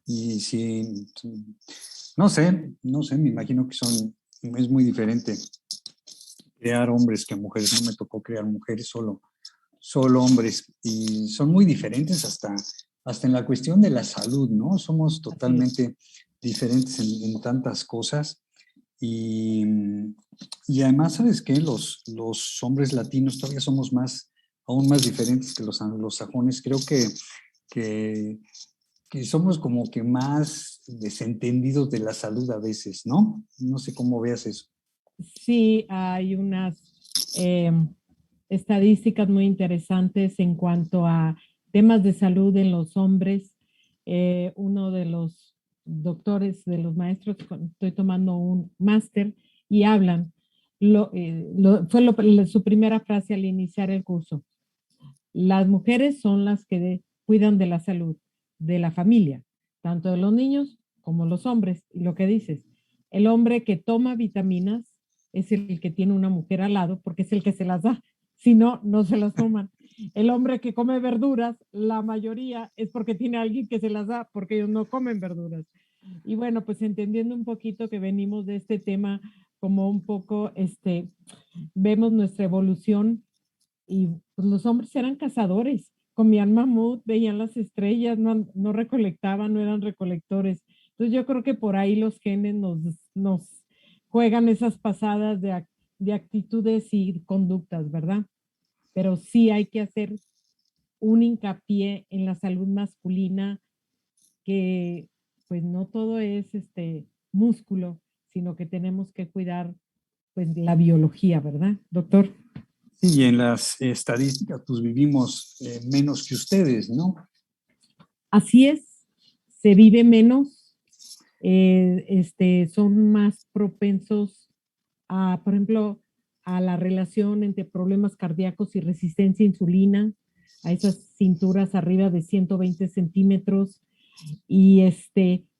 Y sí, no sé, me imagino que es muy diferente crear hombres que mujeres. No me tocó crear mujeres, solo hombres. Y son muy diferentes hasta en la cuestión de la salud, ¿no? Somos Así es. totalmente diferentes en tantas cosas. Y, y además, ¿sabes qué? Los hombres latinos todavía somos aún más diferentes que los anglosajones. Creo que, que somos como que más desentendidos de la salud a veces, ¿no? No sé cómo veas eso. Sí, hay unas eh, estadísticas muy interesantes en cuanto a temas de salud en los hombres. Uno de los doctores, de los maestros, estoy tomando un máster y hablan, su primera frase al iniciar el curso. Las mujeres son las que cuidan de la salud de la familia, tanto de los niños como los hombres. Y lo que dices, el hombre que toma vitaminas es el que tiene una mujer al lado porque es el que se las da. Si no, no se las toman. El hombre que come verduras, la mayoría es porque tiene alguien que se las da porque ellos no comen verduras. Y bueno, pues entendiendo un poquito que venimos de este tema como un poco, vemos nuestra evolución y pues, los hombres eran cazadores, comían mamut, veían las estrellas, no recolectaban, no eran recolectores. Entonces yo creo que por ahí los genes nos juegan esas pasadas de actitudes y conductas, ¿verdad? Pero sí hay que hacer un hincapié en la salud masculina, que pues no todo es músculo, sino que tenemos que cuidar pues la biología, ¿verdad, doctor? Sí, y en las estadísticas, pues vivimos menos que ustedes, ¿no? Así es, se vive menos, son más propensos a, por ejemplo, a la relación entre problemas cardíacos y resistencia a insulina, a esas cinturas arriba de 120 centímetros, y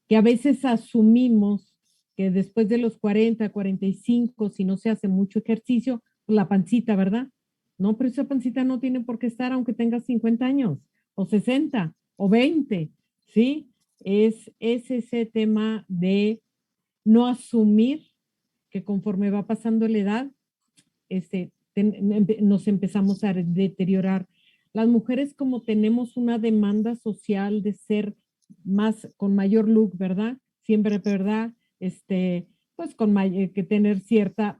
que a veces asumimos que después de los 40, 45, si no se hace mucho ejercicio, pues la pancita, ¿verdad? No, pero esa pancita no tiene por qué estar aunque tengas 50 años, o 60, o 20, ¿sí? Es ese tema de no asumir que conforme va pasando la edad, nos empezamos a deteriorar. Las mujeres, como tenemos una demanda social de ser más, con mayor look, ¿verdad? Siempre, ¿verdad? Pues que tener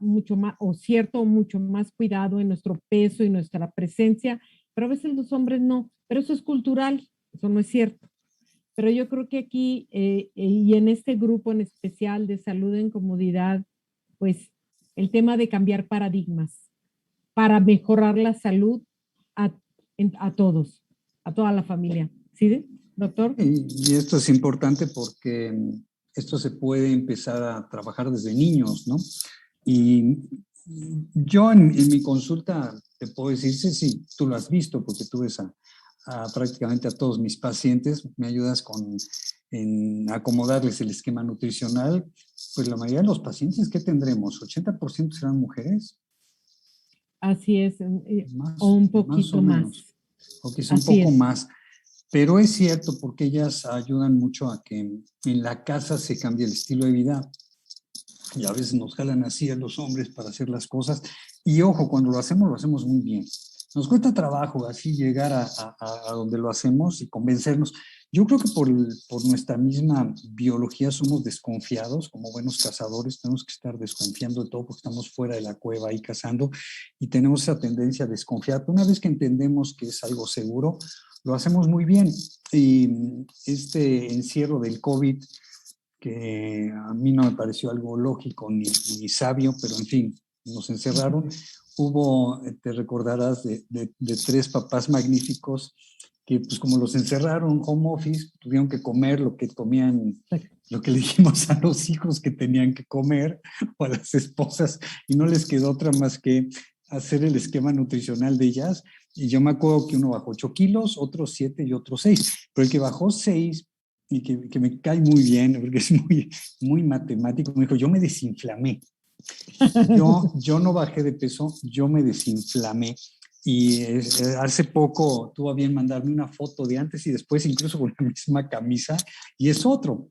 mucho más, o cierto, mucho más cuidado en nuestro peso y nuestra presencia, pero a veces los hombres no, pero eso es cultural, eso no es cierto. Pero yo creo que aquí, y en este grupo en especial de salud en comodidad, pues el tema de cambiar paradigmas para mejorar la salud a, a todos, a toda la familia. ¿Sí, doctor? Y esto es importante porque esto se puede empezar a trabajar desde niños, ¿no? Y yo en mi consulta te puedo decir, sí, tú lo has visto porque tú ves a prácticamente a todos mis pacientes, me ayudas en acomodarles el esquema nutricional. Pues la mayoría de los pacientes que tendremos, 80% serán mujeres. Así es, o Más, un más o poquito menos, más. o quizá un Así poco es. más. Pero es cierto porque ellas ayudan mucho a que en la casa se cambie el estilo de vida y a veces nos jalan así a los hombres para hacer las cosas. Y ojo, cuando lo hacemos muy bien. Nos cuesta trabajo así llegar a donde lo hacemos y convencernos. Yo creo que por nuestra misma biología somos desconfiados, como buenos cazadores, tenemos que estar desconfiando de todo porque estamos fuera de la cueva ahí cazando y tenemos esa tendencia a desconfiar. Pero una vez que entendemos que es algo seguro, lo hacemos muy bien. Y este encierro del COVID que a mí no me pareció algo lógico ni sabio, pero en fin, nos encerraron. Hubo, te recordarás, de tres papás magníficos que pues como los encerraron home office, tuvieron que comer lo que comían, lo que le dijimos a los hijos que tenían que comer o a las esposas y no les quedó otra más que hacer el esquema nutricional de ellas. Y yo me acuerdo que uno bajó 8 kilos, otro 7 y otro 6, pero el que bajó 6 y que me cae muy bien, porque es muy matemático, me dijo, yo me desinflamé. Yo no bajé de peso, yo me desinflamé. hace poco tuvo a bien mandarme una foto de antes y después, incluso con la misma camisa, y es otro.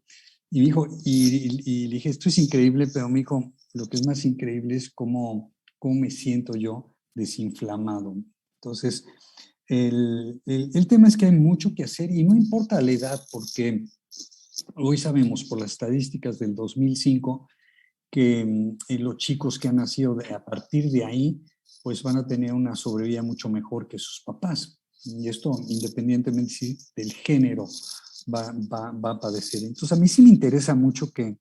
Y me dijo, y le dije, esto es increíble, pero me dijo, lo que es más increíble es cómo me siento yo desinflamado. Entonces, el tema es que hay mucho que hacer y no importa la edad, porque hoy sabemos por las estadísticas del 2005 que los chicos que han nacido a partir de ahí, pues van a tener una sobrevida mucho mejor que sus papás. Y esto, independientemente del género, va a padecer. Entonces, a mí sí me interesa mucho que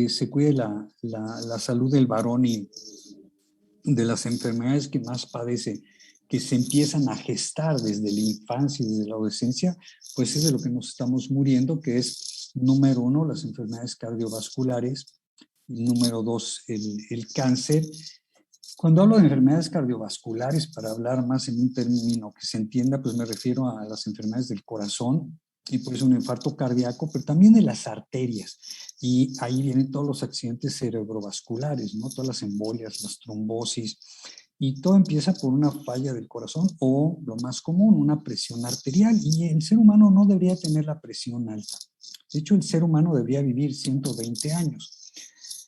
se cuide la salud del varón y de las enfermedades que más padece, que se empiezan a gestar desde la infancia y desde la adolescencia, pues es de lo que nos estamos muriendo, que es, número uno, las enfermedades cardiovasculares, y número dos, el cáncer. Cuando hablo de enfermedades cardiovasculares, para hablar más en un término que se entienda, pues me refiero a las enfermedades del corazón y por eso un infarto cardíaco, pero también de las arterias. Y ahí vienen todos los accidentes cerebrovasculares, ¿no? Todas las embolias, las trombosis. Y todo empieza por una falla del corazón o, lo más común, una presión arterial. Y el ser humano no debería tener la presión alta. De hecho, el ser humano debería vivir 120 años.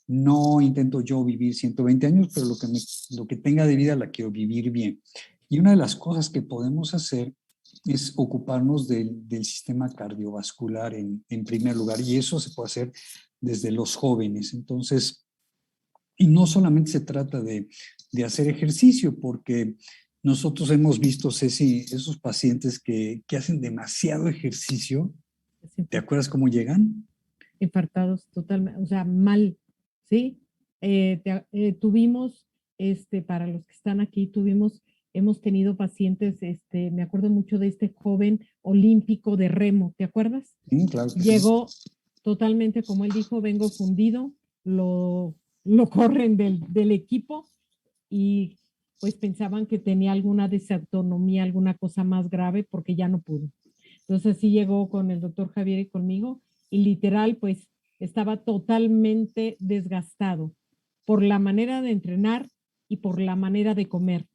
No intento yo vivir 120 años, pero lo que tenga de vida la quiero vivir bien. Y una de las cosas que podemos hacer es ocuparnos del sistema cardiovascular en primer lugar, y eso se puede hacer desde los jóvenes. Entonces, y no solamente se trata de hacer ejercicio, porque nosotros hemos visto, Ceci, esos pacientes que hacen demasiado ejercicio. ¿Te acuerdas cómo llegan? Infartados totalmente, o sea, mal, ¿sí? Tuvimos, para los que están aquí, hemos tenido pacientes, me acuerdo mucho de este joven olímpico de remo, ¿te acuerdas? Claro que sí. Llegó totalmente, como él dijo, vengo fundido, lo corren del equipo y pues pensaban que tenía alguna desautonomía, alguna cosa más grave porque ya no pudo. Entonces sí llegó con el doctor Javier y conmigo y literal pues estaba totalmente desgastado por la manera de entrenar y por la manera de comer.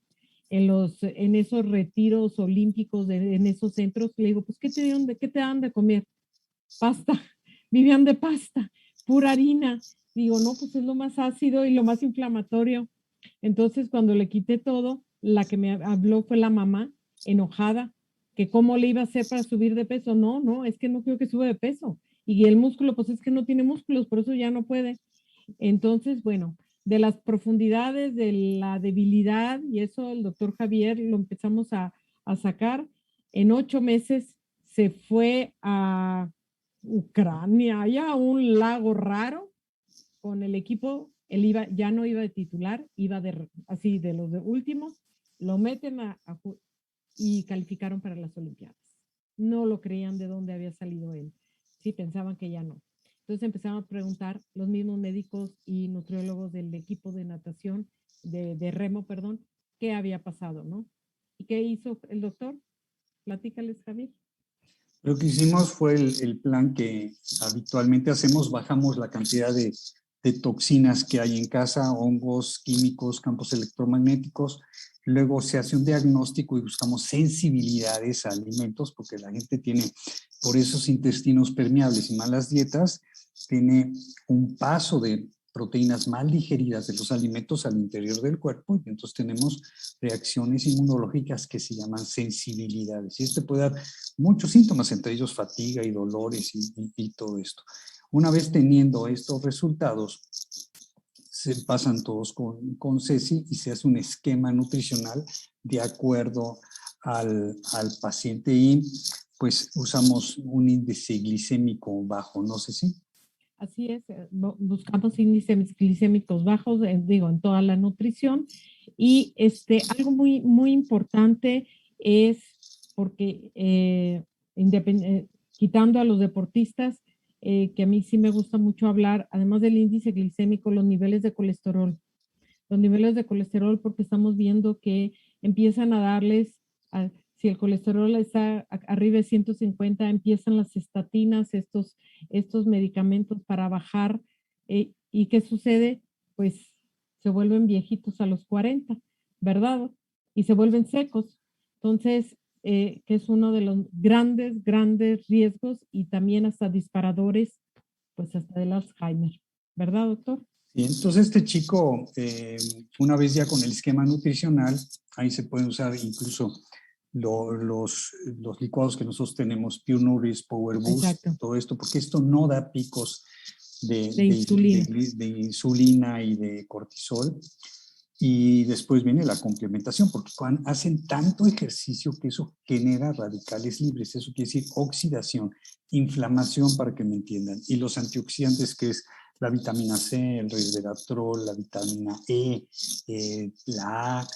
En esos retiros olímpicos, en esos centros, le digo, pues, ¿qué te dan de comer? Pasta, vivían de pasta, pura harina. Digo, no, pues es lo más ácido y lo más inflamatorio. Entonces, cuando le quité todo, la que me habló fue la mamá, enojada, que cómo le iba a hacer para subir de peso. No, no, es que no quiero que suba de peso. Y el músculo, pues es que no tiene músculos, por eso ya no puede. Entonces, bueno, de las profundidades, de la debilidad, y eso el doctor Javier lo empezamos a sacar. En 8 meses se fue a Ucrania, allá a un lago raro, con el equipo, él iba, ya no iba de titular, iba así de los de últimos, lo meten y calificaron para las Olimpiadas. No lo creían de dónde había salido él. Sí, pensaban que ya no. Entonces empezaron a preguntar los mismos médicos y nutriólogos del equipo de natación, de remo, perdón, qué había pasado, ¿no? ¿Y qué hizo el doctor? Platícales, Javier. Lo que hicimos fue el plan que habitualmente hacemos, bajamos la cantidad de toxinas que hay en casa, hongos, químicos, campos electromagnéticos. Luego se hace un diagnóstico y buscamos sensibilidades a alimentos, porque la gente tiene, por esos intestinos permeables y malas dietas, tiene un paso de proteínas mal digeridas de los alimentos al interior del cuerpo y entonces tenemos reacciones inmunológicas que se llaman sensibilidades. Y esto puede dar muchos síntomas, entre ellos fatiga y dolores y todo esto. Una vez teniendo estos resultados, se pasan todos con Ceci y se hace un esquema nutricional de acuerdo al paciente y pues usamos un índice glicémico bajo, ¿no, Ceci? Así es, buscamos índices glicémicos bajos, digo, en toda la nutrición. Y algo muy, muy importante es porque quitando a los deportistas, que a mí sí me gusta mucho hablar, además del índice glicémico, los niveles de colesterol. Los niveles de colesterol porque estamos viendo que empiezan a darles, si el colesterol está arriba de 150, empiezan las estatinas, estos medicamentos para bajar. ¿Y qué sucede? Pues se vuelven viejitos a los 40, ¿verdad? y se vuelven secos. Entonces, que es uno de los grandes, grandes riesgos y también hasta disparadores, pues hasta del Alzheimer. ¿Verdad, doctor? Y entonces este chico, una vez ya con el esquema nutricional, ahí se pueden usar incluso los licuados que nosotros tenemos, Pure Nourish, Power Boost, Exacto. todo esto, porque esto no da picos De insulina. de insulina y de cortisol. Y después viene la complementación, porque hacen tanto ejercicio que eso genera radicales libres. Eso quiere decir oxidación, inflamación, para que me entiendan. Y los antioxidantes, que es la vitamina C, el resveratrol, la vitamina E, la A,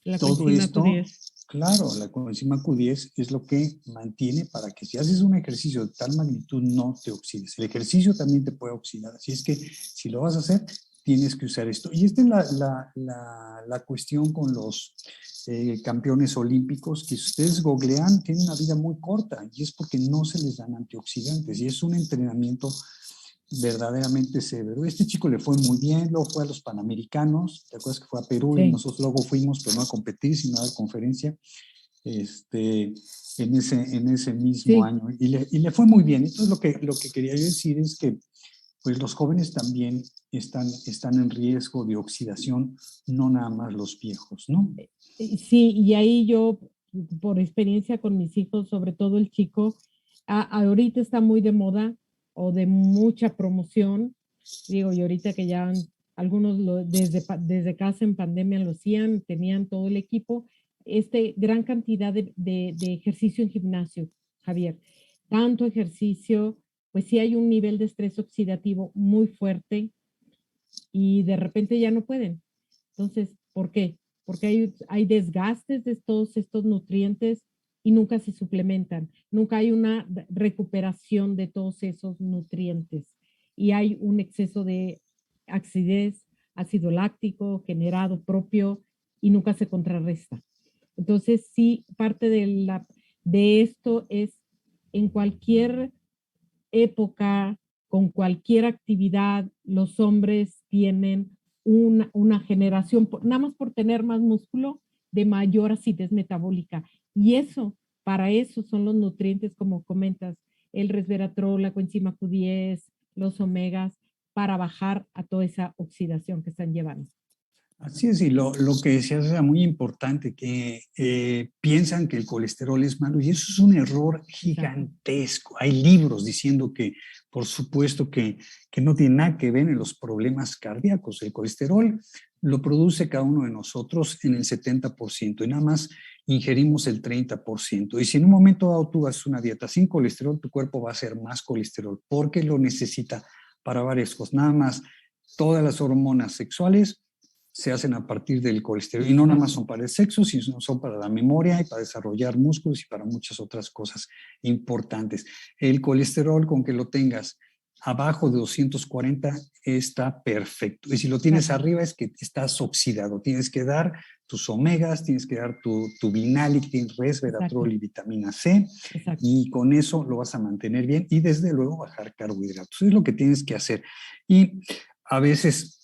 La todo coenzima esto, Q10. claro, la coenzima Q10 es lo que mantiene para que si haces un ejercicio de tal magnitud no te oxides. El ejercicio también te puede oxidar, así es que si lo vas a hacer, tienes que usar esto. Y esta es la cuestión con los campeones olímpicos, que si ustedes googlean, tienen una vida muy corta y es porque no se les dan antioxidantes y es un entrenamiento verdaderamente severo. Este chico le fue muy bien, luego fue a los Panamericanos, ¿te acuerdas que fue a Perú? Y Sí, nosotros luego fuimos, pero no a competir, sino a dar conferencia en ese mismo sí. año. Y le fue muy bien. Entonces lo que quería yo decir es que pues los jóvenes también están en riesgo de oxidación, no nada más los viejos, ¿no? Sí, y ahí yo, por experiencia con mis hijos, sobre todo el chico, ahorita está muy de moda o de mucha promoción. Digo, y ahorita que ya algunos desde casa en pandemia lo hacían, tenían todo el equipo, gran cantidad de ejercicio en gimnasio, Javier. Tanto ejercicio, pues sí hay un nivel de estrés oxidativo muy fuerte y de repente ya no pueden. Entonces, ¿por qué? Porque hay desgastes de todos estos nutrientes y nunca se suplementan, nunca hay una recuperación de todos esos nutrientes y hay un exceso de acidez, ácido láctico generado propio y nunca se contrarresta. Entonces, sí, parte de esto es en cualquier época, con cualquier actividad, los hombres tienen una generación, nada más por tener más músculo, de mayor acidez metabólica. Y eso, para eso son los nutrientes, como comentas, el resveratrol, la coenzima Q10, los omegas, para bajar a toda esa oxidación que están llevando. Así es, y lo que decías era muy importante, que piensan que el colesterol es malo y eso es un error Exacto. gigantesco. Hay libros diciendo que, por supuesto, que no tiene nada que ver en los problemas cardíacos. El colesterol lo produce cada uno de nosotros en el 70% y nada más ingerimos el 30%. Y si en un momento dado tú haces una dieta sin colesterol, tu cuerpo va a hacer más colesterol porque lo necesita para varias cosas. Nada más, todas las hormonas sexuales se hacen a partir del colesterol y no nada más Exacto. son para el sexo, sino son para la memoria y para desarrollar músculos y para muchas otras cosas importantes. El colesterol, con que lo tengas abajo de 240 está perfecto. Y si lo tienes Exacto. arriba es que estás oxidado. Tienes que dar tus omegas, tienes que dar tu Vinalic, resveratrol Exacto. y vitamina C, Exacto. y con eso lo vas a mantener bien y desde luego bajar carbohidratos. Es lo que tienes que hacer. Y a veces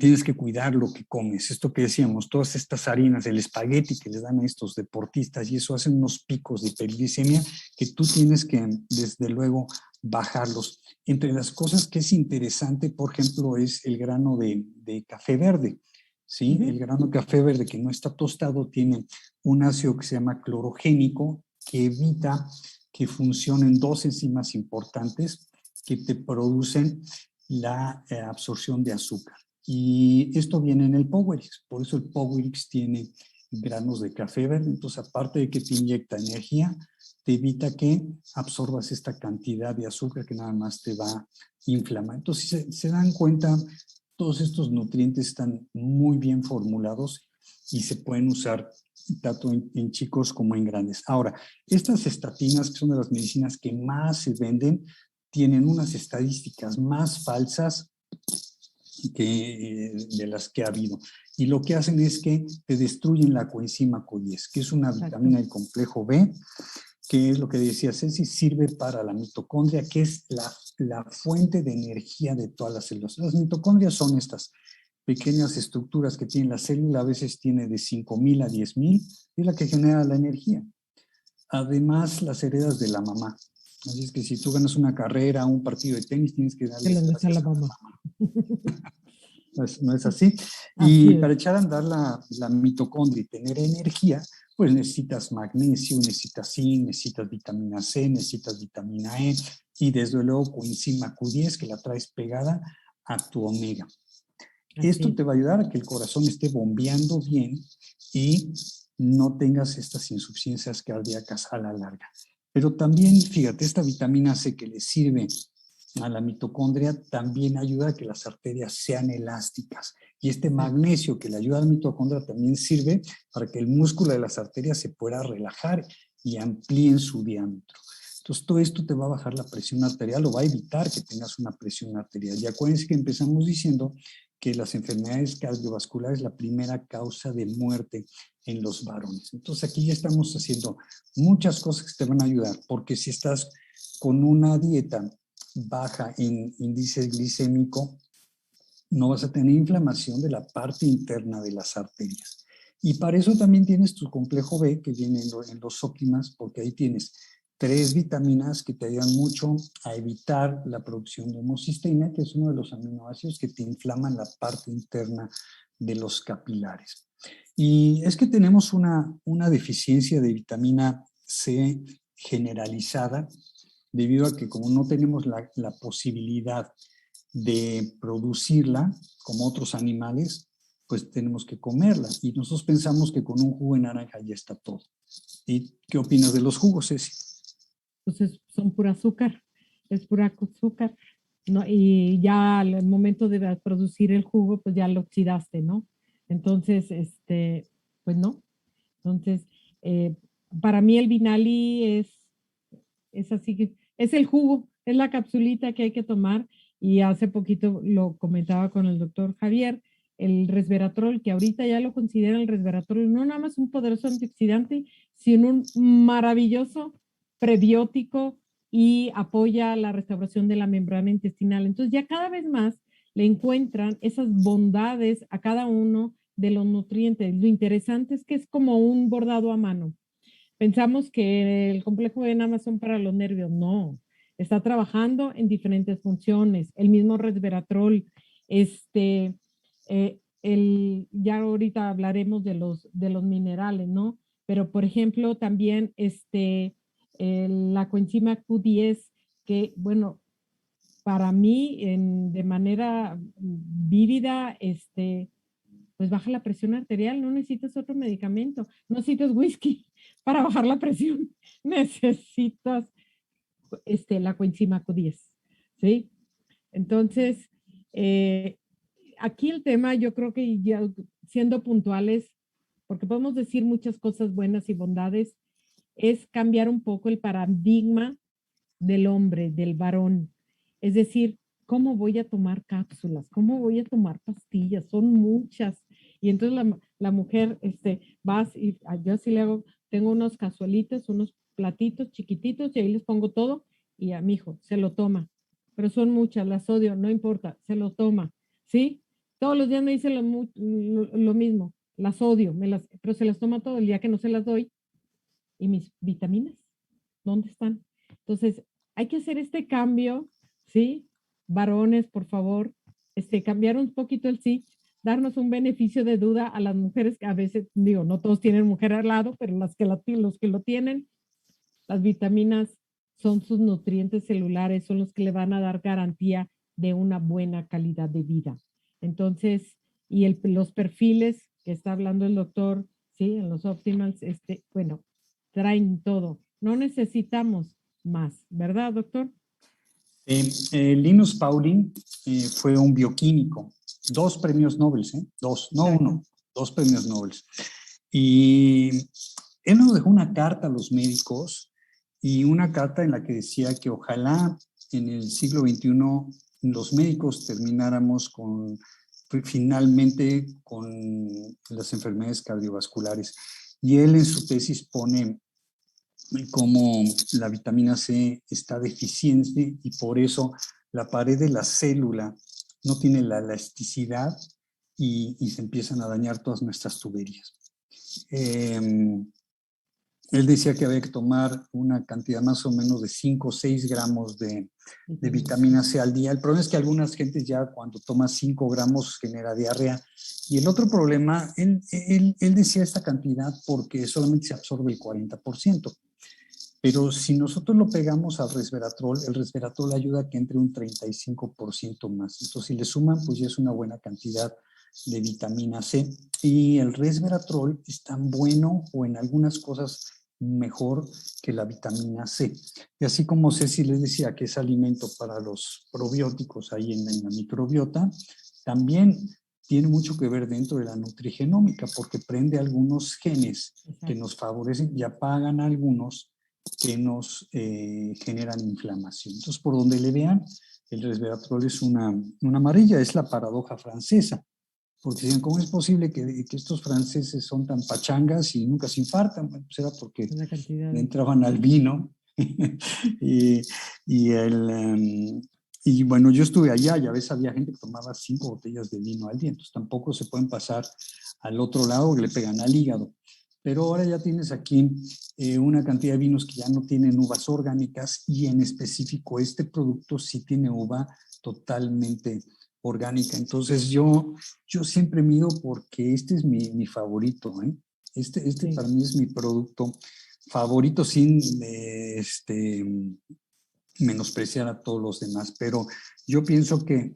tienes que cuidar lo que comes. Esto que decíamos, todas estas harinas, el espagueti que les dan a estos deportistas y eso hacen unos picos de hiperglicemia que tú tienes que, desde luego, bajarlos. Entre las cosas que es interesante, por ejemplo, es el grano de café verde. ¿Sí? El grano de café verde que no está tostado tiene un ácido que se llama clorogénico que evita que funcionen dos enzimas importantes que te producen la absorción de azúcar. Y esto viene en el Powerix, por eso el Powerix tiene granos de café verde, entonces aparte de que te inyecta energía, te evita que absorbas esta cantidad de azúcar que nada más te va a inflamar. Entonces, si se dan cuenta, todos estos nutrientes están muy bien formulados y se pueden usar tanto en chicos como en grandes. Ahora, estas estatinas, que son de las medicinas que más se venden, tienen unas estadísticas más falsas de las que ha habido. Y lo que hacen es que te destruyen la coenzima Q10, que es una Exacto. vitamina del complejo B, que es lo que decía Ceci, sirve para la mitocondria, que es la fuente de energía de todas las células. Las mitocondrias son estas pequeñas estructuras que tiene la célula, a veces tiene de 5,000 a 10,000, es la que genera la energía. Además, las heredas de la mamá. Así es que si tú ganas una carrera, un partido de tenis, tienes que Se darle lo des a la gracias a la mamá. mamá. No es así. Así Y es. para echar a andar la mitocondria y tener energía, pues necesitas magnesio, necesitas zinc, necesitas vitamina C, necesitas vitamina E y desde luego coenzima Q10 que la traes pegada a tu omega. Así Esto es. te va a ayudar a que el corazón esté bombeando bien y no tengas estas insuficiencias cardíacas a la larga. Pero también, fíjate, esta vitamina C que le sirve a la mitocondria también ayuda a que las arterias sean elásticas. Y este magnesio que le ayuda a la mitocondria también sirve para que el músculo de las arterias se pueda relajar y amplíen su diámetro. Entonces, todo esto te va a bajar la presión arterial o va a evitar que tengas una presión arterial. Y acuérdense que empezamos diciendo que las enfermedades cardiovasculares es la primera causa de muerte en los varones. Entonces, aquí ya estamos haciendo muchas cosas que te van a ayudar, porque si estás con una dieta baja en índice glicémico, no vas a tener inflamación de la parte interna de las arterias. Y para eso también tienes tu complejo B que viene en los óptimas, porque ahí tienes 3 vitaminas que te ayudan mucho a evitar la producción de homocisteína, que es uno de los aminoácidos que te inflaman la parte interna de los capilares. Y es que tenemos una deficiencia de vitamina C generalizada, debido a que como no tenemos la posibilidad de producirla como otros animales, pues tenemos que comerla. Y nosotros pensamos que con un jugo de naranja ya está todo. ¿Y qué opinas de los jugos, Ceci? Pues son pura azúcar, es pura azúcar, ¿no? Y ya al momento de producir el jugo, pues ya lo oxidaste, ¿no? Entonces, pues no. Entonces, eh, para mí el Vinali es así que es el jugo, es la capsulita que hay que tomar. Y hace poquito lo comentaba con el doctor Javier, el resveratrol, que ahorita ya lo considera el resveratrol no nada más un poderoso antioxidante, sino un maravilloso prebiótico y apoya la restauración de la membrana intestinal. Entonces ya cada vez más le encuentran esas bondades a cada uno de los nutrientes. Lo interesante es que es como un bordado a mano. Pensamos que el complejo B nada más son para los nervios. No, está trabajando en diferentes funciones. El mismo resveratrol, ya ahorita hablaremos de los minerales, ¿no? Pero, por ejemplo, también la coenzima Q10, que, bueno, para mí, de manera vívida, pues baja la presión arterial, no necesitas otro medicamento, no necesitas whisky para bajar la presión, necesitas la coenzima Q10, ¿sí? Entonces, eh, aquí el tema, yo creo que ya siendo puntuales, porque podemos decir muchas cosas buenas y bondades, es cambiar un poco el paradigma del hombre, del varón. Es decir, ¿cómo voy a tomar cápsulas? ¿Cómo voy a tomar pastillas? Son muchas. Y entonces la mujer, vas y yo así le hago, tengo unos cazuelitos, unos platitos chiquititos y ahí les pongo todo y a mi hijo se lo toma. Pero son muchas, las odio, no importa, se lo toma. ¿Sí? Todos los días me dice lo mismo, las odio, pero se las toma todo el día que no se las doy. ¿Y mis vitaminas? ¿Dónde están? Entonces, hay que hacer este cambio, ¿sí? Varones, por favor, cambiar un poquito el sí, darnos un beneficio de duda a las mujeres que a veces, digo, no todos tienen mujer al lado, pero los que lo tienen, las vitaminas son sus nutrientes celulares, son los que le van a dar garantía de una buena calidad de vida. Entonces, y los perfiles que está hablando el doctor, sí, en los optimals, bueno, traen todo. No necesitamos más, ¿verdad, doctor? Linus Pauling fue un bioquímico, 2 premios Nobel, dos, no Exacto. uno, 2 premios Nobel. Y él nos dejó una carta a los médicos y una carta en la que decía que ojalá en el siglo XXI los médicos termináramos finalmente con las enfermedades cardiovasculares. Y él en su tesis pone cómo la vitamina C está deficiente y por eso la pared de la célula no tiene la elasticidad y se empiezan a dañar todas nuestras tuberías. Él decía que había que tomar una cantidad más o menos de 5 o 6 gramos de vitamina C al día. El problema es que algunas gentes ya cuando toma 5 gramos genera diarrea. Y el otro problema, él decía esta cantidad porque solamente se absorbe el 40%. Pero si nosotros lo pegamos al resveratrol, el resveratrol ayuda a que entre un 35% más. Entonces, si le suman, pues ya es una buena cantidad de vitamina C. Y el resveratrol es tan bueno o en algunas cosas mejor que la vitamina C. Y así como Ceci les decía que es alimento para los probióticos ahí en la microbiota, también tiene mucho que ver dentro de la nutrigenómica porque prende algunos genes que nos favorecen y apagan algunos que nos generan inflamación. Entonces, por donde le vean, el resveratrol es una amarilla, es la paradoja francesa. Porque dicen, ¿cómo es posible que estos franceses son tan pachangas y nunca se infartan? Bueno, pues era porque le entraban al vino. y, y bueno, yo estuve allá y a veces había gente que tomaba 5 botellas de vino al día, entonces tampoco se pueden pasar al otro lado que le pegan al hígado. Pero ahora ya tienes aquí una cantidad de vinos que ya no tienen uvas orgánicas y en específico este producto sí tiene uva totalmente orgánica. Entonces yo siempre mido porque este es mi favorito. Este sí. Para mí es mi producto favorito sin menospreciar a todos los demás. Pero yo pienso que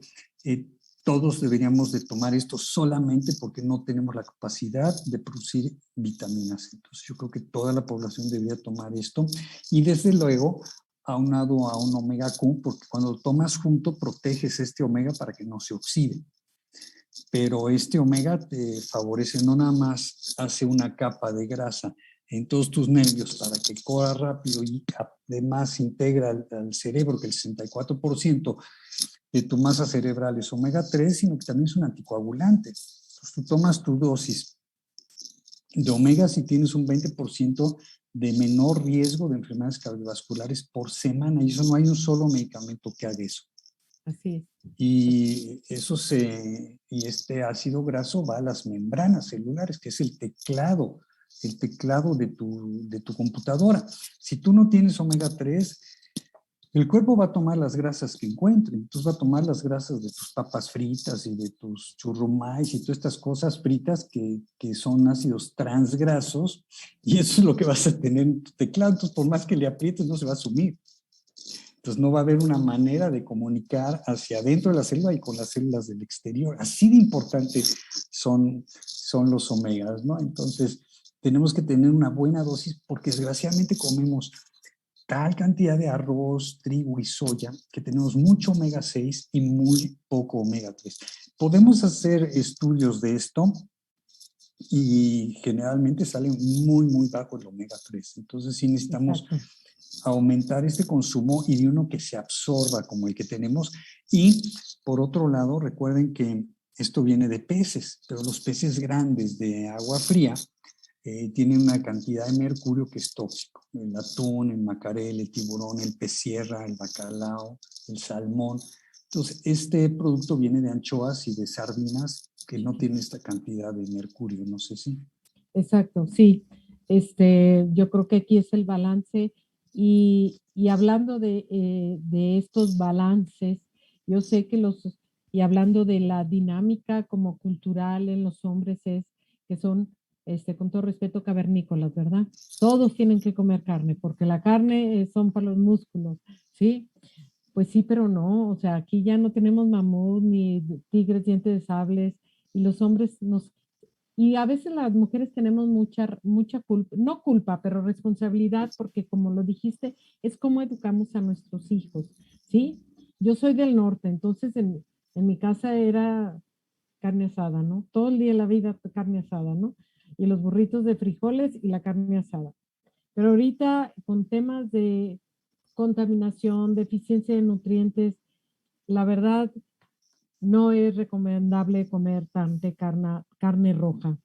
todos deberíamos de tomar esto solamente porque no tenemos la capacidad de producir vitaminas. Entonces yo creo que toda la población debería tomar esto y desde luego aunado a un omega Q, porque cuando lo tomas junto proteges este omega para que no se oxide. Pero este omega te favorece, no nada más hace una capa de grasa en todos tus nervios para que corra rápido y además integra al cerebro, que el 64% de tu masa cerebral es omega 3, sino que también es un anticoagulante. Entonces tú tomas tu dosis de omega si tienes un 20% de menor riesgo de enfermedades cardiovasculares por semana, y eso no hay un solo medicamento que haga eso. Así es. Y este ácido graso va a las membranas celulares, que es el teclado de tu computadora. Si tú no tienes omega 3, el cuerpo va a tomar las grasas que encuentre. Entonces va a tomar las grasas de tus papas fritas y de tus churrumais y todas estas cosas fritas que son ácidos transgrasos, y eso es lo que vas a tener en tu teclado. Entonces, por más que le aprietes, no se va a sumir. Entonces no va a haber una manera de comunicar hacia adentro de la célula y con las células del exterior. Así de importantes son los omegas, ¿no? Entonces tenemos que tener una buena dosis porque desgraciadamente comemos tal cantidad de arroz, trigo y soya que tenemos mucho omega 6 y muy poco omega 3. Podemos hacer estudios de esto y generalmente sale muy, muy bajo el omega 3. Entonces sí necesitamos aumentar este consumo y de uno que se absorba como el que tenemos. Y por otro lado, recuerden que esto viene de peces, pero los peces grandes de agua fría tienen una cantidad de mercurio que es tóxico. El atún, el macarel, el tiburón, el pez sierra, el bacalao, el salmón. Entonces, este producto viene de anchoas y de sardinas que no tienen esta cantidad de mercurio, no sé si. Exacto, sí. Yo creo que aquí es el balance y hablando de estos balances, yo sé que y hablando de la dinámica como cultural en los hombres es que son, con todo respeto, cavernícolas, ¿verdad? Todos tienen que comer carne, porque la carne son para los músculos, ¿sí? Pues sí, pero no, o sea, aquí ya no tenemos mamut ni tigres, dientes de sables, y los hombres y a veces las mujeres tenemos mucha culpa, no culpa, pero responsabilidad, porque como lo dijiste, es cómo educamos a nuestros hijos, ¿sí? Yo soy del norte, entonces en mi casa era carne asada, ¿no? Todo el día de la vida carne asada, ¿no? Y los burritos de frijoles y la carne asada. Pero ahorita con temas de contaminación, deficiencia de nutrientes, la verdad no es recomendable comer tanta carne roja.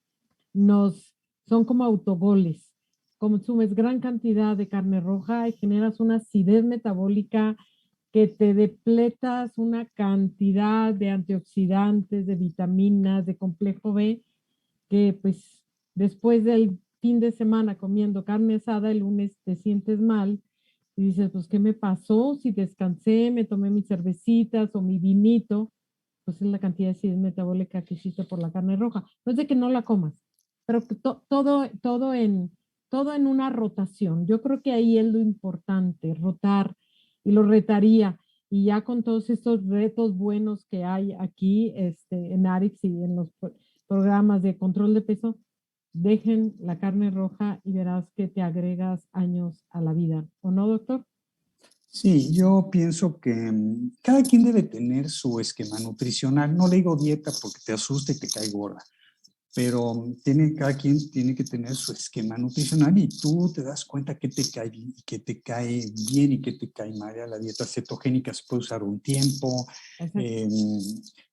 Son como autogoles. Consumes gran cantidad de carne roja y generas una acidez metabólica que te depletas una cantidad de antioxidantes, de vitaminas, de complejo B, que pues después del fin de semana comiendo carne asada, el lunes te sientes mal y dices, pues, ¿qué me pasó? Si descansé, me tomé mis cervecitas o mi vinito, pues es la cantidad de acidez metabólica que hiciste por la carne roja. No es de que no la comas, pero que todo en una rotación. Yo creo que ahí es lo importante, rotar, y lo retaría. Y ya con todos estos retos buenos que hay aquí en ARIX y en los programas de control de peso, dejen la carne roja y verás que te agregas años a la vida. ¿O no, doctor? Sí, yo pienso que cada quien debe tener su esquema nutricional. No le digo dieta porque te asusta y te cae gorda, pero cada quien tiene que tener su esquema nutricional y tú te das cuenta qué te cae bien y qué te cae bien y qué te cae mal. La dieta cetogénica se puede usar un tiempo, Exacto. eh,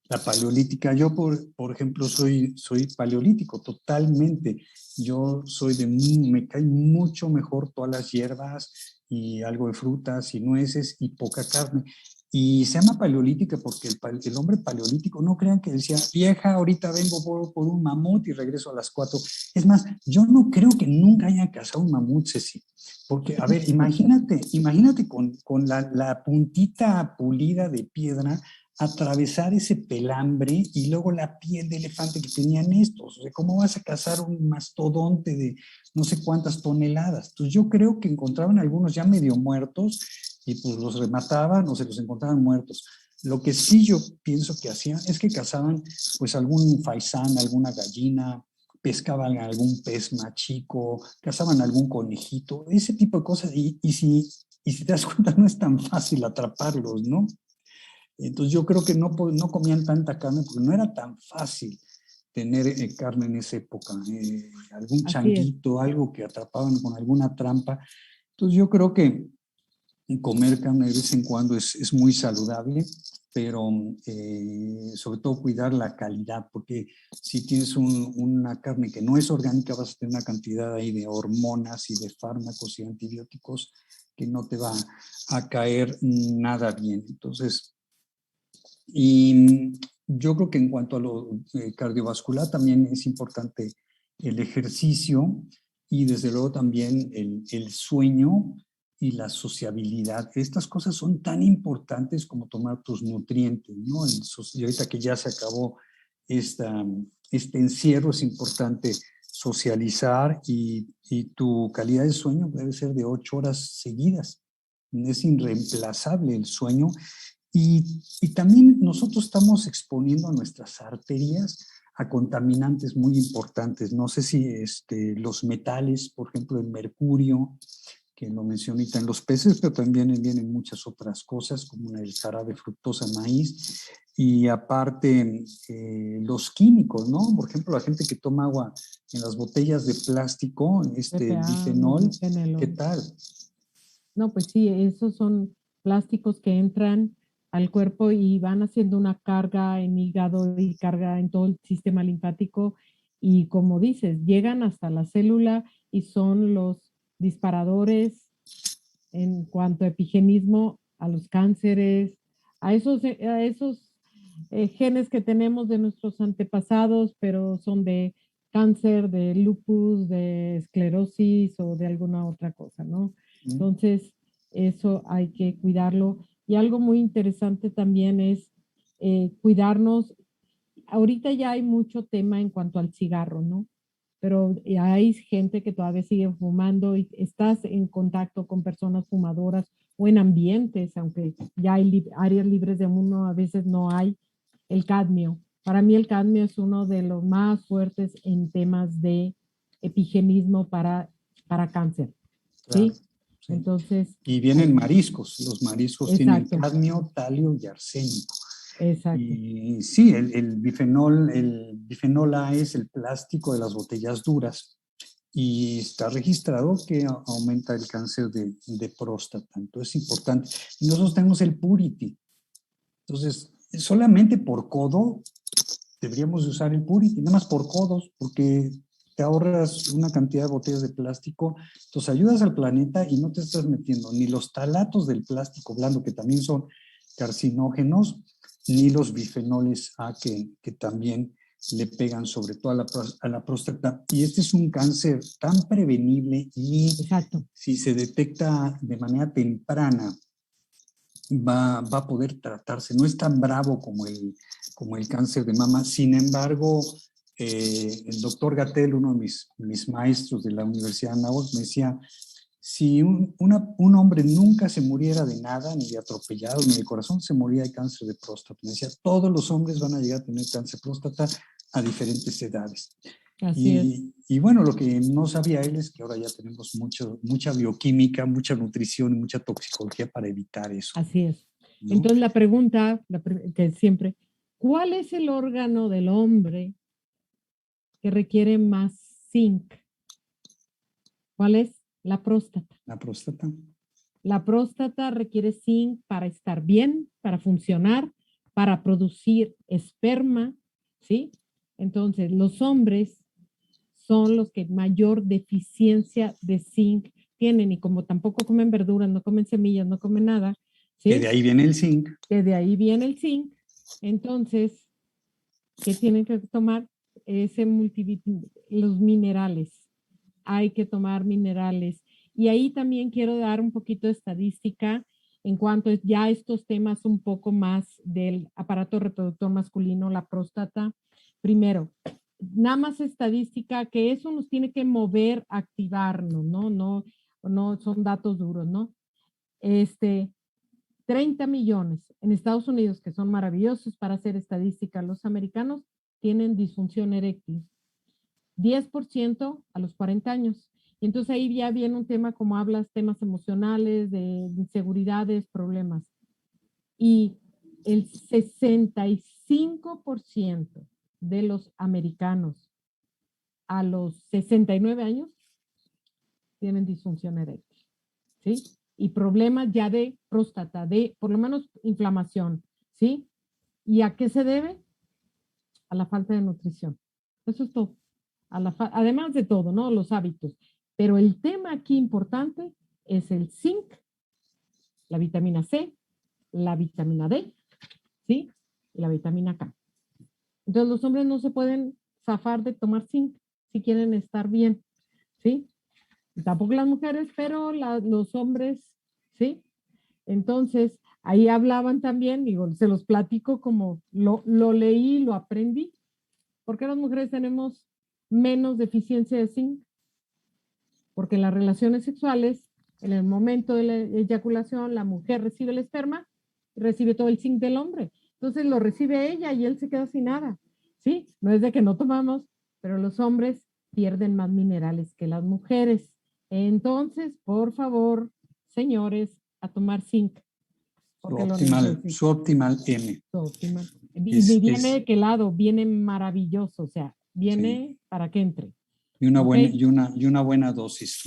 la paleolítica. Yo, por ejemplo, soy paleolítico totalmente. Yo soy me cae mucho mejor todas las hierbas y algo de frutas y nueces y poca carne. Y se llama paleolítica porque el hombre paleolítico, no crean que decía, vieja, ahorita vengo por un mamut y regreso a las 4. Es más, yo no creo que nunca haya cazado un mamut, Ceci. Porque, a ver, imagínate con la puntita pulida de piedra atravesar ese pelambre y luego la piel de elefante que tenían estos. O sea, ¿cómo vas a cazar un mastodonte de no sé cuántas toneladas? Entonces yo creo que encontraban algunos ya medio muertos y pues los remataban o se los encontraban muertos. Lo que sí yo pienso que hacían es que cazaban pues algún faisán, alguna gallina, pescaban algún pez más chico, cazaban algún conejito, ese tipo de cosas. Y si te das cuenta, no es tan fácil atraparlos, ¿no? Entonces yo creo que no comían tanta carne porque no era tan fácil tener carne en esa época. Algún Así es. changuito, algo que atrapaban con alguna trampa. Entonces yo creo que comer carne de vez en cuando es muy saludable, pero sobre todo cuidar la calidad, porque si tienes una carne que no es orgánica, vas a tener una cantidad ahí de hormonas y de fármacos y antibióticos que no te va a caer nada bien. Entonces, y yo creo que en cuanto a lo cardiovascular también es importante el ejercicio y desde luego también el sueño y la sociabilidad. Estas cosas son tan importantes como tomar tus nutrientes, ¿no? Y ahorita que ya se acabó este encierro, es importante socializar y tu calidad de sueño debe ser de 8 horas seguidas. Es irreemplazable el sueño y también nosotros estamos exponiendo a nuestras arterias a contaminantes muy importantes. No sé si los metales, por ejemplo, el mercurio, que lo mencioné ahorita en los peces, pero también vienen muchas otras cosas, como el jarabe fructosa maíz, y aparte los químicos, ¿no? Por ejemplo, la gente que toma agua en las botellas de plástico, BPA, los bifenol, ¿qué bifenelos. tal? No, pues sí, esos son plásticos que entran al cuerpo y van haciendo una carga en hígado y carga en todo el sistema linfático y como dices, llegan hasta la célula y son los disparadores en cuanto a epigenismo, a los cánceres, a esos genes que tenemos de nuestros antepasados, pero son de cáncer, de lupus, de esclerosis o de alguna otra cosa, ¿no? Entonces, eso hay que cuidarlo. Y algo muy interesante también es cuidarnos. Ahorita ya hay mucho tema en cuanto al cigarro, ¿no? Pero hay gente que todavía sigue fumando y estás en contacto con personas fumadoras o en ambientes, aunque ya hay áreas libres de humo, a veces no hay el cadmio. Para mí el cadmio es uno de los más fuertes en temas de epigenismo para cáncer, Claro, ¿sí? sí. Entonces, Y vienen mariscos. Los mariscos tienen exacto, cadmio, talio y arsénico. exacto. Y sí, el bifenol A es el plástico de las botellas duras y está registrado que aumenta el cáncer de próstata. Entonces es importante. Y nosotros tenemos el Purity. Entonces, solamente por codo deberíamos usar el Purity, nada más por codos, porque te ahorras una cantidad de botellas de plástico, entonces ayudas al planeta y no te estás metiendo ni los talatos del plástico blando, que también son carcinógenos, ni los bifenoles A, que también le pegan sobre todo a la próstata. Y este es un cáncer tan prevenible y Exacto. si se detecta de manera temprana, va a poder tratarse. No es tan bravo como el cáncer de mama. Sin embargo, el doctor Gatell, uno de mis maestros de la Universidad de Anáhuac, me decía, si un hombre nunca se muriera de nada, ni de atropellado, ni de corazón, se moría de cáncer de próstata. Me decía, todos los hombres van a llegar a tener cáncer de próstata a diferentes edades. Así es. Y bueno, lo que no sabía él es que ahora ya tenemos mucha bioquímica, mucha nutrición y mucha toxicología para evitar eso. Así es. ¿No? Entonces la pregunta, que siempre, ¿cuál es el órgano del hombre que requiere más zinc? ¿Cuál es? La próstata. La próstata. La próstata requiere zinc para estar bien, para funcionar, para producir esperma, ¿sí? Entonces, los hombres son los que mayor deficiencia de zinc tienen y como tampoco comen verduras, no comen semillas, no comen nada, ¿sí? Que de ahí viene el zinc. Que de ahí viene el zinc. Entonces, ¿qué tienen que tomar? Los minerales. Hay que tomar minerales. Y ahí también quiero dar un poquito de estadística en cuanto a ya estos temas un poco más del aparato reproductor masculino, la próstata. Primero, nada más estadística, que eso nos tiene que mover, activarnos, ¿no? No son datos duros, ¿no? 30 millones en Estados Unidos, que son maravillosos para hacer estadística, los americanos tienen disfunción eréctil. 10% a los 40 años. Y entonces ahí ya viene un tema, como hablas, temas emocionales, de inseguridades, problemas. Y el 65% de los americanos a los 69 años tienen disfunción eréctil, ¿sí? Y problemas ya de próstata, de por lo menos inflamación, ¿sí? ¿Y a qué se debe? A la falta de nutrición. Eso es todo. Además de todo, ¿no? Los hábitos. Pero el tema aquí importante es el zinc, la vitamina C, la vitamina D, ¿sí? Y la vitamina K. Entonces los hombres no se pueden zafar de tomar zinc si quieren estar bien, ¿sí? Y tampoco las mujeres, pero los hombres, ¿sí? Entonces, ahí hablaban también, digo, se los platico como lo leí, lo aprendí. ¿Por qué las mujeres tenemos menos deficiencia de zinc? Porque en las relaciones sexuales, en el momento de la eyaculación, la mujer recibe el esperma y recibe todo el zinc del hombre. Entonces lo recibe ella y él se queda sin nada. ¿Sí? No es de que no tomamos, pero los hombres pierden más minerales que las mujeres. Entonces, por favor, señores, a tomar zinc. Su optimal M. Optimal. Y viene de qué lado, viene maravilloso, o sea, viene sí. para que entre. Y una, ¿Okay? una buena dosis.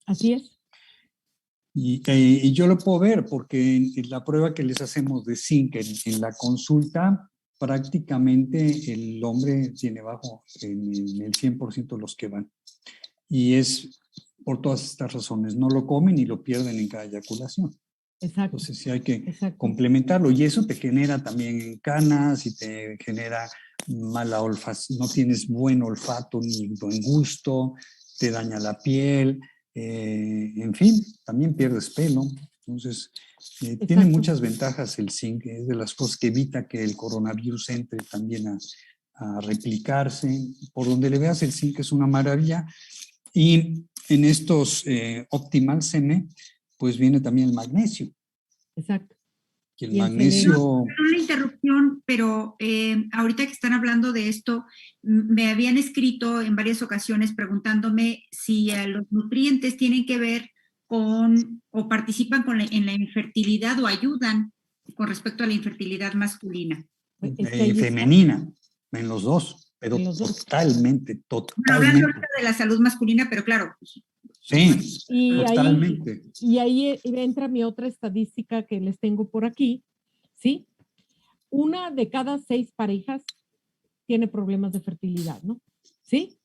Así es. Y yo lo puedo ver porque en la prueba que les hacemos de zinc en la consulta, prácticamente el hombre tiene bajo en el 100% los que van. Y es por todas estas razones. No lo comen y lo pierden en cada eyaculación. Exacto. Entonces sí hay que complementarlo. Y eso te genera también canas y te genera mala olfacción. No tienes buen olfato ni buen gusto, te daña la piel. En fin, también pierdes pelo. Entonces, tiene muchas ventajas el zinc. Es de las cosas que evita que el coronavirus entre también a replicarse. Por donde le veas, el zinc es una maravilla. Y en estos Optimal CM, pues viene también el magnesio. Exacto. Y el magnesio... Una interrupción, pero ahorita que están hablando de esto, me habían escrito en varias ocasiones preguntándome si los nutrientes tienen que ver con o participan en la infertilidad o ayudan con respecto a la infertilidad masculina. Femenina, en los dos, pero totalmente. Bueno, hablando ahorita de la salud masculina, pero claro. Sí, y totalmente. Ahí entra mi otra estadística que les tengo por aquí, ¿sí? 1 de cada 6 parejas tiene problemas de fertilidad, ¿no? ¿Sí?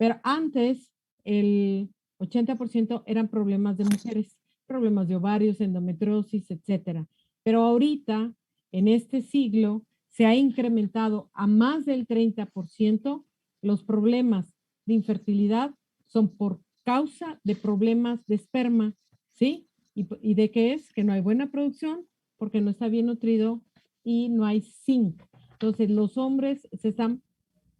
Pero antes el 80% eran problemas de mujeres, problemas de ovarios, endometriosis, etcétera. Pero ahorita, en este siglo, se ha incrementado a más del 30% los problemas de infertilidad son por causa de problemas de esperma, ¿sí? ¿Y de qué es? Que no hay buena producción porque no está bien nutrido y no hay zinc. Entonces, los hombres se están,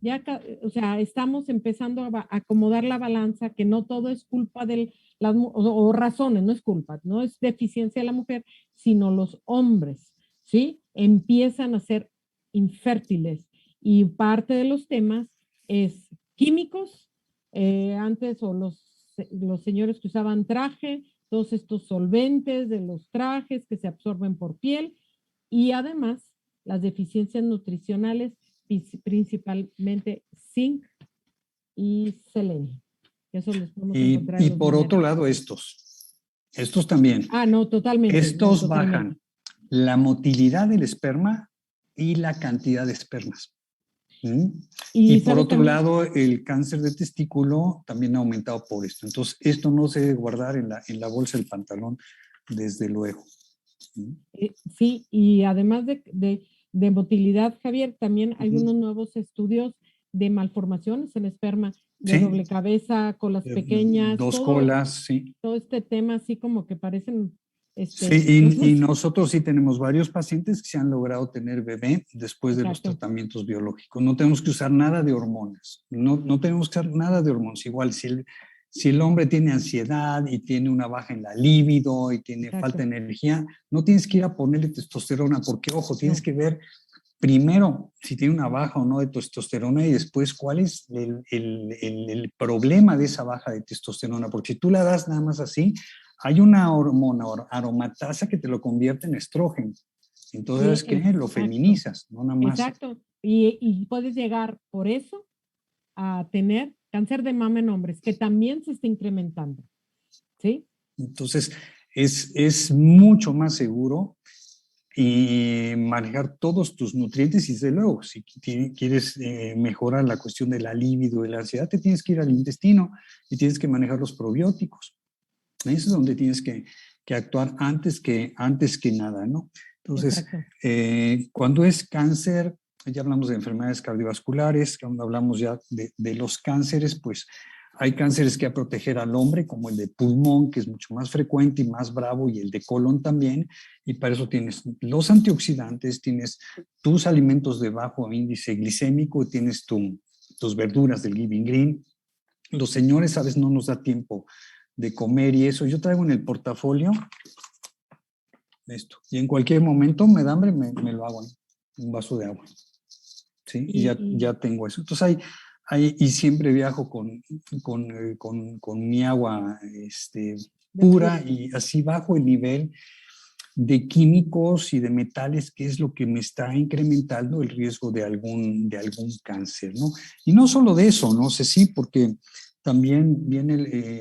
ya, o sea, estamos empezando a acomodar la balanza, que no todo es culpa de las, o razones, no es culpa, no es deficiencia de la mujer, sino los hombres, ¿sí? Empiezan a ser infértiles y parte de los temas es químicos, antes o los señores que usaban traje, todos estos solventes de los trajes que se absorben por piel y además las deficiencias nutricionales, principalmente zinc y selenio. Eso los podemos encontrar en Y los por minerales. otro lado, estos también. Ah, no, totalmente. Estos no, totalmente. bajan la motilidad del esperma y la cantidad de espermas. ¿Mm? Y por ¿sabes otro también? lado, el cáncer de testículo también ha aumentado por esto. Entonces, esto no se debe guardar en la bolsa del pantalón, desde luego. ¿Mm? Sí, y además de motilidad, Javier, también hay unos nuevos estudios de malformaciones en esperma, de Sí, doble cabeza, colas pequeñas, dos colas, sí. todo este tema así como que parecen, Sí, no sé y si- nosotros sí tenemos varios pacientes que se han logrado tener bebé después de los exacto, tratamientos biológicos. No tenemos que usar nada de hormonas, no tenemos que usar nada de hormonas. Igual, si el hombre tiene ansiedad y tiene una baja en la libido y tiene falta exacto, de energía, no tienes que ir a ponerle testosterona, porque, ojo, tienes no, que ver primero si tiene una baja o no de testosterona y después cuál es el problema de esa baja de testosterona, porque si tú la das nada más así, hay una hormona aromatasa que te lo convierte en estrógeno. Entonces, ¿qué? Lo exacto, feminizas, no nada más. exacto, y puedes llegar por eso a tener cáncer de mama en hombres, que también se está incrementando, ¿sí? Entonces, es mucho más seguro y manejar todos tus nutrientes y desde luego, si quieres mejorar la cuestión de la libido y la ansiedad, te tienes que ir al intestino y tienes que manejar los probióticos. Eso es donde tienes que actuar antes que nada, ¿no? Entonces, Exacto. cuando es cáncer, ya hablamos de enfermedades cardiovasculares, cuando hablamos ya de los cánceres, pues hay cánceres que a proteger al hombre, como el de pulmón, que es mucho más frecuente y más bravo, y el de colon también, y para eso tienes los antioxidantes, tienes tus alimentos de bajo índice glicémico, tienes tus verduras del Living Green. Los señores, sabes, no nos da tiempo de comer y eso. Yo traigo en el portafolio esto, y en cualquier momento me da hambre, me lo hago en un vaso de agua. ¿Sí? Y ya tengo eso. Entonces y siempre viajo con mi agua pura y así bajo el nivel de químicos y de metales, que es lo que me está incrementando el riesgo de algún cáncer, ¿no? Y no solo de eso, no sé si, porque también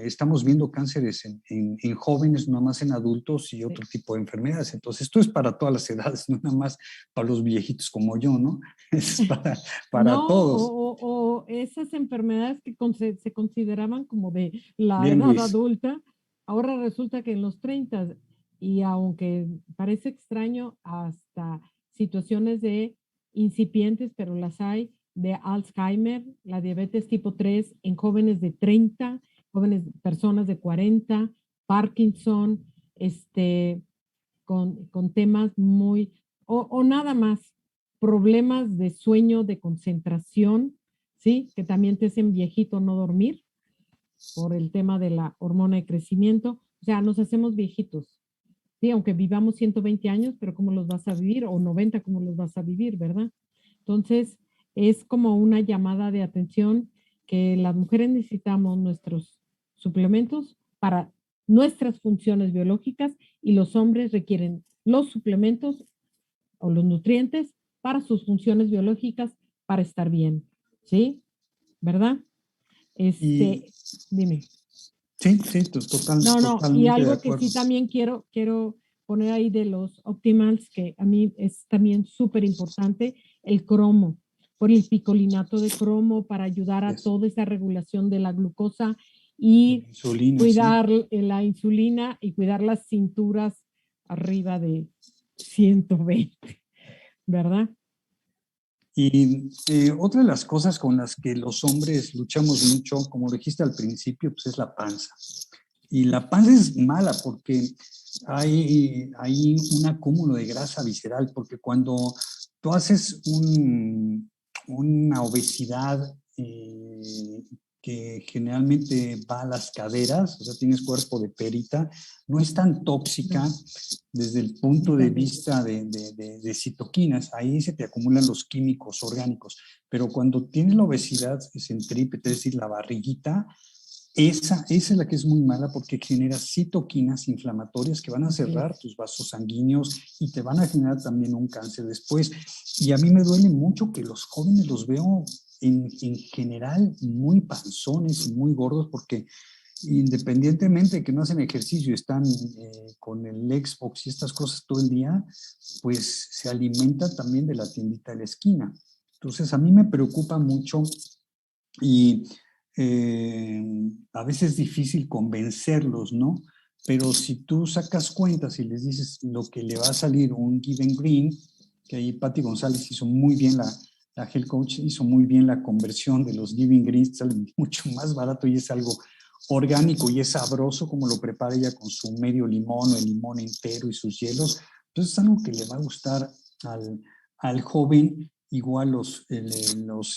estamos viendo cánceres en jóvenes, no más en adultos y otro tipo de enfermedades. Entonces, esto es para todas las edades, no nada más para los viejitos como yo, ¿no? Es para No, todos. o esas enfermedades que se consideraban como de la Bien, edad Luis. adulta, ahora resulta que en los 30, y aunque parece extraño, hasta situaciones de incipientes, pero las hay, de Alzheimer, la diabetes tipo 3 en jóvenes de 30, jóvenes, personas de 40, Parkinson, con temas muy, o nada más, problemas de sueño, de concentración, ¿sí? Que también te hacen viejito no dormir por el tema de la hormona de crecimiento. O sea, nos hacemos viejitos, ¿sí? Aunque vivamos 120 años, pero ¿cómo los vas a vivir? O 90, ¿cómo los vas a vivir, verdad? Entonces, es como una llamada de atención que las mujeres necesitamos nuestros suplementos para nuestras funciones biológicas y los hombres requieren los suplementos o los nutrientes para sus funciones biológicas para estar bien, ¿sí? ¿Verdad? Y Dime. sí, No, y totalmente de algo que acuerdo. sí también quiero poner ahí de los optimals, que a mí es también súper importante, el cromo. por el picolinato de cromo para ayudar a Yes. toda esa regulación de la glucosa y Insulina, sí. cuidar la insulina y cuidar las cinturas arriba de 120, ¿verdad? Y otra de las cosas con las que los hombres luchamos mucho, como dijiste al principio, pues es la panza. Y la panza es mala porque hay un acúmulo de grasa visceral, porque cuando tú haces una obesidad que generalmente va a las caderas, o sea, tienes cuerpo de perita, no es tan tóxica desde el punto de vista de citoquinas. Ahí se te acumulan los químicos orgánicos, pero cuando tienes la obesidad centrípeta, es decir, la barriguita, esa es la que es muy mala porque genera citoquinas inflamatorias que van a cerrar tus vasos sanguíneos y te van a generar también un cáncer después. Y a mí me duele mucho que los jóvenes los veo en general muy panzones y muy gordos porque independientemente de que no hacen ejercicio, están con el Xbox y estas cosas todo el día, pues se alimentan también de la tiendita de la esquina. Entonces a mí me preocupa mucho y a veces es difícil convencerlos, ¿no? Pero si tú sacas cuentas y les dices lo que le va a salir un Given Green, que ahí Patti González hizo muy bien, la Health Coach hizo muy bien la conversión de los Given Greens, sale mucho más barato y es algo orgánico y es sabroso como lo prepara ella con su medio limón o el limón entero y sus hielos. Entonces es algo que le va a gustar al joven. Igual los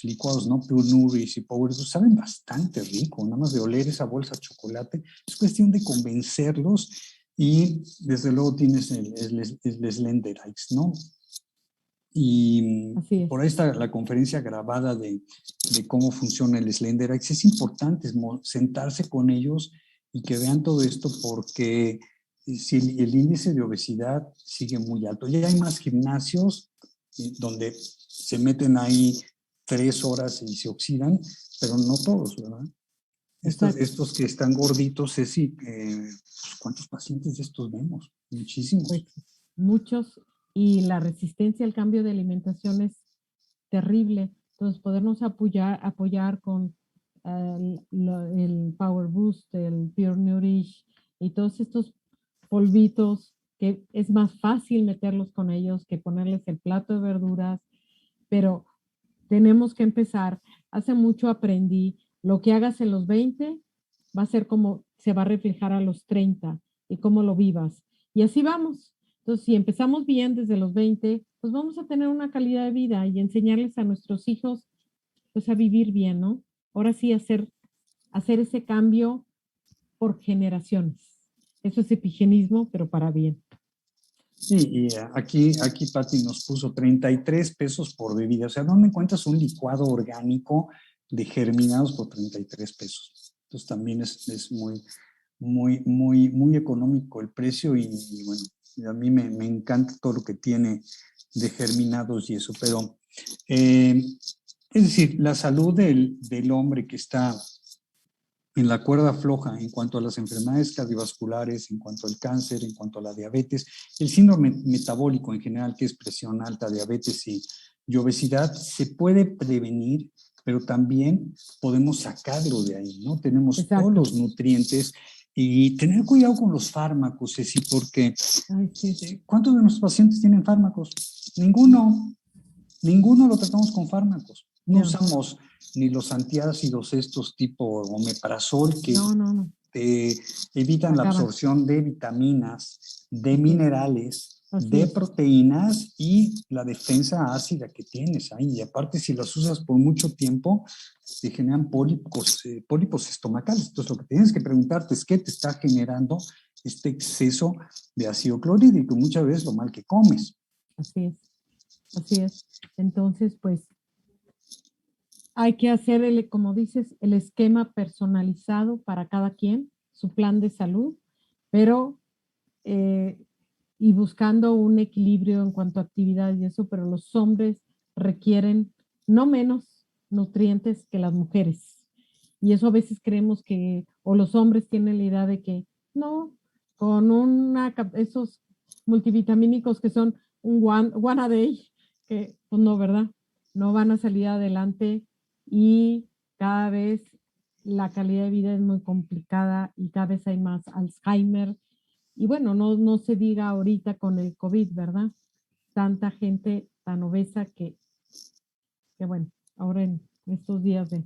licuados, ¿no? Pure Nourish y Power, saben bastante rico, nada más de oler esa bolsa de chocolate. Es cuestión de convencerlos y desde luego tienes el Slenderize, ¿no? Y por ahí está la conferencia grabada de cómo funciona el Slenderize. Es importante sentarse con ellos y que vean todo esto porque si el índice de obesidad sigue muy alto. Ya hay más gimnasios donde se meten ahí 3 horas y se oxidan, pero no todos, ¿verdad? Estos que están gorditos, ¿cuántos pacientes de estos vemos? Muchísimos. Pues, muchos, y la resistencia al cambio de alimentación es terrible. Entonces, podernos apoyar con el Power Boost, el Pure Nourish y todos estos polvitos que es más fácil meterlos con ellos que ponerles el plato de verduras, pero tenemos que empezar. Hace mucho aprendí, lo que hagas en los 20 va a ser como se va a reflejar a los 30 y cómo lo vivas. Y así vamos. Entonces, si empezamos bien desde los 20, pues vamos a tener una calidad de vida y enseñarles a nuestros hijos pues a vivir bien, ¿no? Ahora sí hacer ese cambio por generaciones. Eso es epigenismo, pero para bien. Sí, y aquí Patti nos puso 33 pesos por bebida. O sea, ¿dónde encuentras un licuado orgánico de germinados por 33 pesos? Entonces también es muy económico el precio y bueno, a mí me encanta todo lo que tiene de germinados y eso, pero es decir, la salud del hombre que está en la cuerda floja en cuanto a las enfermedades cardiovasculares, en cuanto al cáncer, en cuanto a la diabetes, el síndrome metabólico en general, que es presión alta, diabetes y obesidad, se puede prevenir, pero también podemos sacarlo de ahí, ¿no? Tenemos Exacto. todos los nutrientes y tener cuidado con los fármacos, Ceci, porque ¿cuántos de nuestros pacientes tienen fármacos? Ninguno lo tratamos con fármacos. No usamos ni los antiácidos estos tipo omeprazol que te evitan la absorción de vitaminas, de minerales, de proteínas y la defensa ácida que tienes ahí. Y aparte, si los usas por mucho tiempo, te generan pólipos estomacales. Entonces, lo que tienes que preguntarte es qué te está generando este exceso de ácido clorhídrico, muchas veces lo mal que comes. Así es. Entonces, pues, hay que hacer, como dices, el esquema personalizado para cada quien, su plan de salud, pero y buscando un equilibrio en cuanto a actividad y eso, pero los hombres requieren no menos nutrientes que las mujeres. Y eso a veces creemos que, o los hombres tienen la idea de que no, con esos multivitamínicos que son un one a day, que pues no, ¿verdad? no van a salir adelante y cada vez la calidad de vida es muy complicada y cada vez hay más Alzheimer. Y bueno, no se diga ahorita con el COVID, ¿verdad? Tanta gente tan obesa que bueno, ahora en estos días de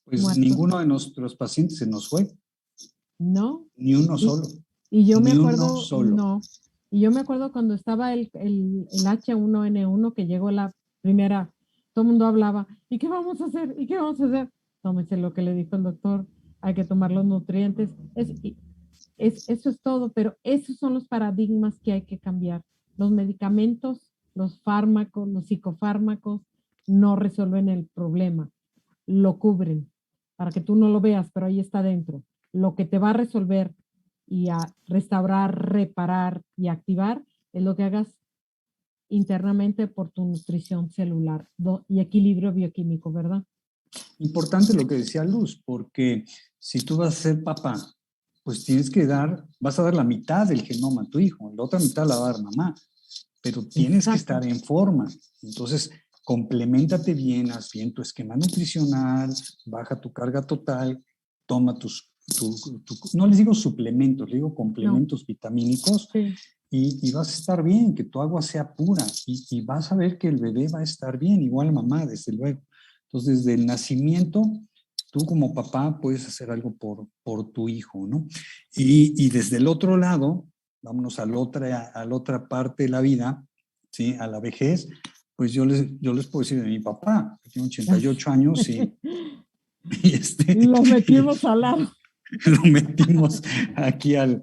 Pues muertos, ninguno de nuestros pacientes se nos fue, ¿no? ni uno Y, solo, y yo me ni uno acuerdo, solo. no, y yo me acuerdo cuando estaba el H1N1 que llegó la primera, todo el mundo hablaba, ¿y qué vamos a hacer? ¿Y qué vamos a hacer? Tómese lo que le dijo el doctor, hay que tomar los nutrientes, eso es todo, pero esos son los paradigmas que hay que cambiar. Los medicamentos, los fármacos, los psicofármacos no resuelven el problema, lo cubren para que tú no lo veas, pero ahí está dentro. Lo que te va a resolver y a restaurar, reparar y activar es lo que hagas internamente por tu nutrición celular y equilibrio bioquímico, ¿verdad? Importante lo que decía Luz, porque si tú vas a ser papá, pues vas a dar la mitad del genoma a tu hijo, la otra mitad la va a dar mamá, pero tienes que Exacto. estar en forma. Entonces, compleméntate bien, haz bien tu esquema nutricional, baja tu carga total, toma no les digo suplementos, les digo No, complementos vitamínicos sí, y vas a estar bien, que tu agua sea pura y vas a ver que el bebé va a estar bien, igual mamá, desde luego. Entonces, desde el nacimiento, tú como papá puedes hacer algo por tu hijo, ¿no? Y desde el otro lado, vámonos a la otra parte de la vida, ¿sí? A la vejez, pues yo les puedo decir de mi papá, que tiene 88 años y lo metimos al lado. lo metimos aquí al